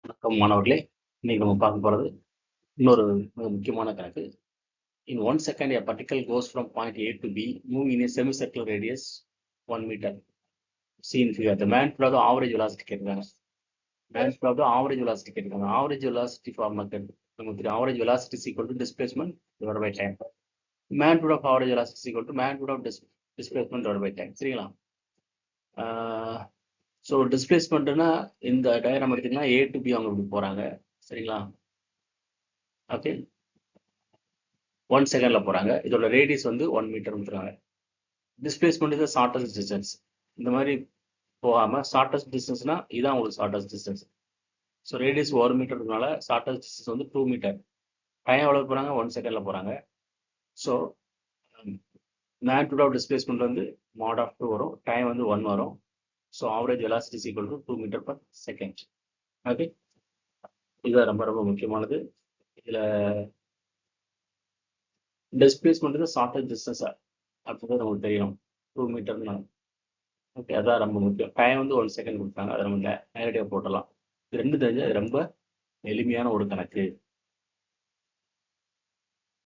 வணக்கம் மாணவர்களே, இன்னைக்கு நம்ம பார்க்க போறது இன்னொரு மிக முக்கியமான கணக்கு. In 1 second, a particle goes from point A to B, moving in a semicircular radius 1 meter. See in figure. The man put the average velocity கேட்கிறாங்க. Man put the average velocity கேட்கிறாங்க. Average velocity formula நமக்கு தெரியும். Average velocity is equal to displacement divided by time. Man put of average velocity is equal to man put of displacement divided by time. சரிங்களா? So டிஸ்பிளேஸ்மெண்ட்னா இந்த diagram எடுத்தீங்கன்னா A to B அவங்க இப்படி போறாங்க. சரிங்களா? Okay, 1 செகண்ட்ல போறாங்க. இதோட ரேடியஸ் வந்து 1 மீட்டர் கொடுத்துருக்காங்க. Displacement is shortest distance. இந்த மாதிரி போகாம ஷார்டஸ்ட் டிஸ்டன்ஸ்னா இதான் உங்களுக்கு ஷார்டஸ்ட் டிஸ்டன்ஸ். ஸோ ரேடியஸ் 1 மீட்டர்னால ஷார்டஸ்ட் டிஸ்டன்ஸ் வந்து 2 மீட்டர். டைம் எவ்வளோ போறாங்க? 1 செகண்ட்ல போறாங்க. ஸோ மேக்னிடியூட் ஆஃப் டிஸ்பிளேஸ்மெண்ட் வந்து மாட் ஆஃப் 2 வரும், டைம் வந்து 1 வரும். So average velocity is equal to 2 metre per second. Okay, இதுதான் ரொம்ப ரொம்ப முக்கியமானது. இதுல டிஸ்பிளேஸ்மெண்ட் வந்து ஷார்டஸ்ட் டிஸ்டன்ஸ் அப்படின்றது நமக்கு தெரியணும். 2 மீட்டர்னு. ஓகே, அதான் ரொம்ப முக்கியம். டைம் வந்து 1 செகண்ட் கொடுத்தாங்க, அதை நம்ம நேரடியாக போட்டலாம். இது ரெண்டு தெரிஞ்சா இது ரொம்ப எளிமையான ஒரு கணக்கு.